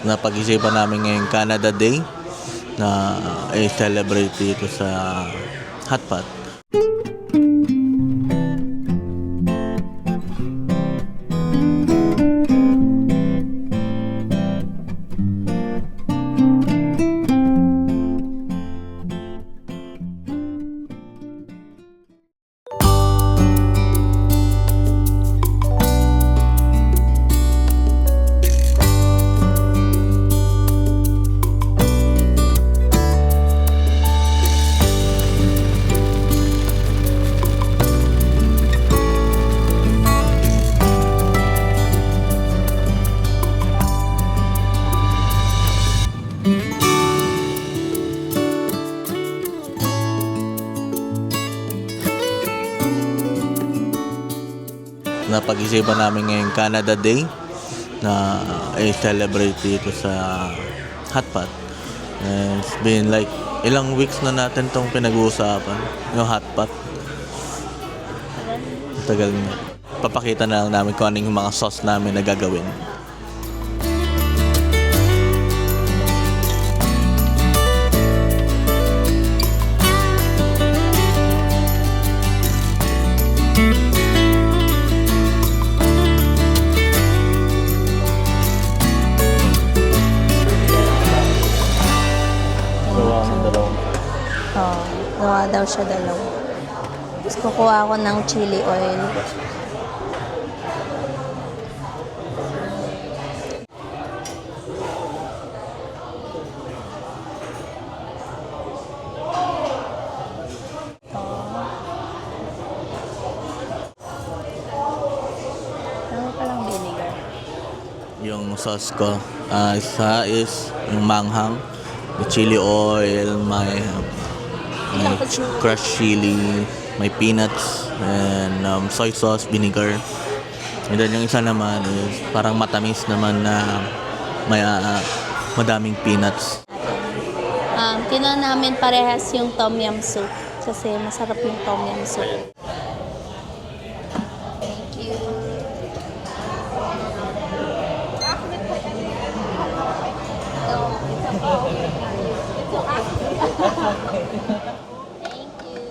napag-isipan namin ngayong Canada Day na i-celebrate dito sa Hotpot. Napag-isipan namin ngayong Canada Day na i-celebrate dito sa Hotpot. And it's been like ilang weeks na natin tong pinag-uusapan, yung Hotpot. Tagal na. Papakita na lang namin kung ano yung mga sauce namin na gagawin. Gawa daw siya dalawa. Tapos kukuha ako ng chili oil. Ano pa lang vinegar? Yung sauce ko, isa is yung manghang, may chili oil, may crushed chili, may peanuts, and soy sauce, vinegar. And then yung isa naman is parang matamis naman na may madaming peanuts. Kinuha namin parehas yung tom yum soup kasi masarap yung tom yum soup. Thank you. Thank you.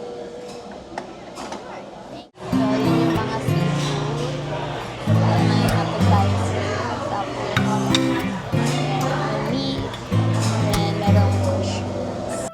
So, yun yung mga seafood. Yan ang appetizer. Tapos, meat. And merong mushrooms.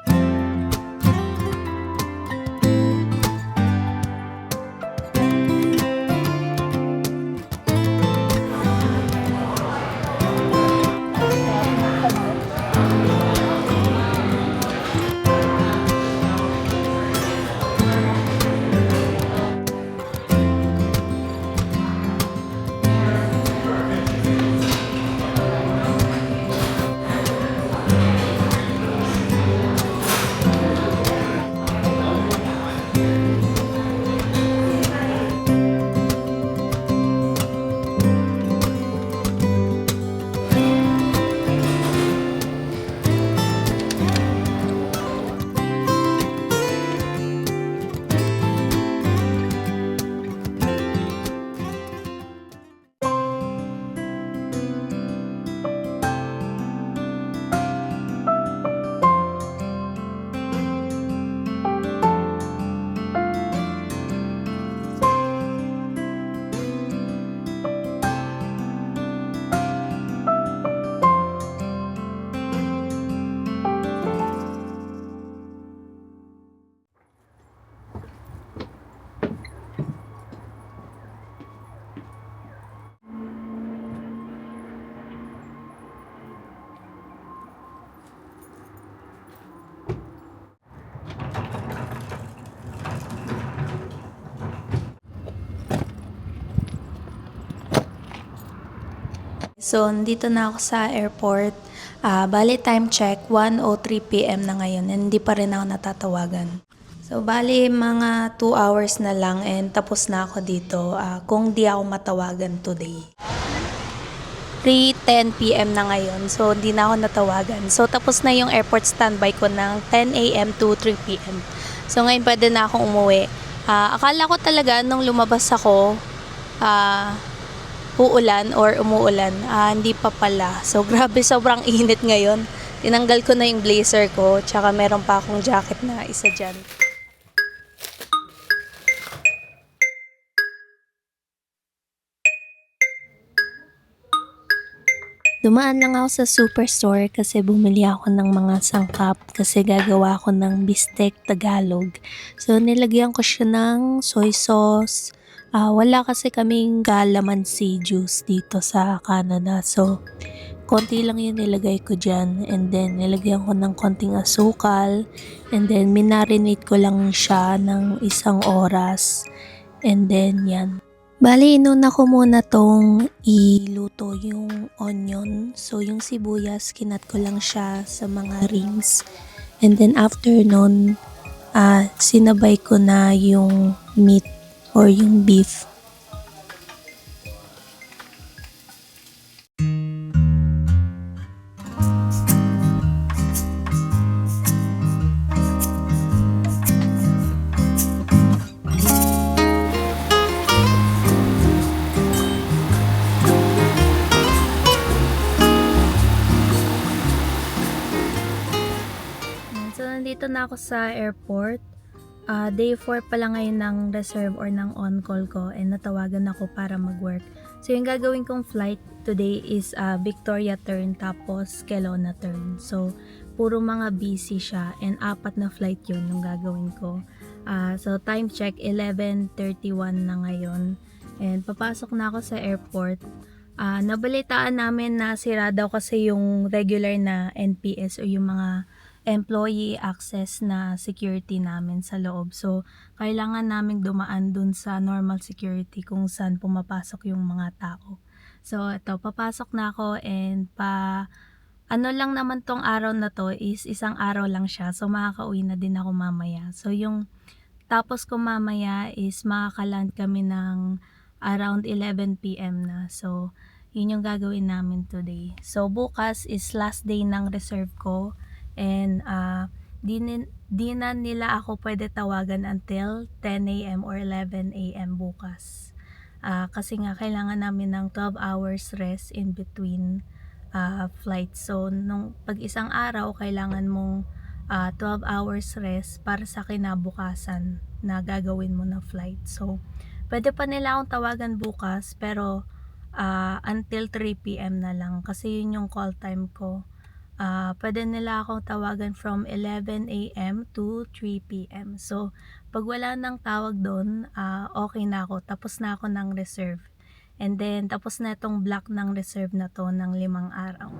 So, dito na ako sa airport. Bali time check, 1:03 PM na ngayon. And hindi pa rin ako natatawagan. So, bali mga 2 hours na lang and tapos na ako dito kung di ako matawagan today. 3:10 PM na ngayon. So, hindi na ako natawagan. So, tapos na yung airport standby ko ng 10 AM to 3 PM. So, ngayon pwede na akong umuwi. Akala ko talaga nung lumabas ako, uulan or umuulan. Hindi pa pala. So grabe, sobrang init ngayon. Tinanggal ko na yung blazer ko, tsaka meron pa akong jacket na isa dyan. Dumaan lang ako sa superstore kasi bumili ako ng mga sangkap kasi gagawa ako ng bistek Tagalog. So nilagyan ko siya ng soy sauce. Wala kasi kaming calamansi juice dito sa Canada. So konti lang yung nilagay ko dyan. And then nilagyan ko ng konting asukal. And then minarinate ko lang siya ng 1 oras. And then yan. Bali, inuna ko muna tong iluto yung onion. So, yung sibuyas, kinat ko lang siya sa mga rings. And then, after nun, sinabay ko na yung meat or yung beef. So, nandito na ako sa airport. Day 4 pa lang ngayon ng reserve or ng on-call ko and natawagan ako para mag-work. So, yung gagawin kong flight today is Victoria turn tapos Kelowna turn. So, puro mga busy siya and 4 na flight yun yung gagawin ko. So, time check, 11:31 na ngayon. And papasok na ako sa airport. Nabalitaan namin na sira daw kasi yung regular na NPS o yung mga employee access na security namin sa loob. So, kailangan naming dumaan dun sa normal security kung saan pumapasok yung mga tao. So, ito, papasok na ako and ano lang naman tong araw na to is 1 araw lang siya. So, makakauwi na din ako mamaya. So, yung tapos ko mamaya is makakaland kami ng around 11 p.m. na. So, yun yung gagawin namin today. So, bukas is last day ng reserve ko. And di na nila ako pwede tawagan until 10 a.m. or 11 a.m. bukas. Kasi nga kailangan namin ng 12 hours rest in between flights. So, pag 1 araw, kailangan mong 12 hours rest para sa kinabukasan na gagawin mo na flight. So, pwede pa nila akong tawagan bukas pero until 3 p.m. na lang kasi yun yung call time ko. Pwede nila akong tawagan from 11 a.m. to 3 p.m. So, pag wala nang tawag doon, okay na ako. Tapos na ako ng reserve. And then, tapos na itong block ng reserve na to ng 5 araw.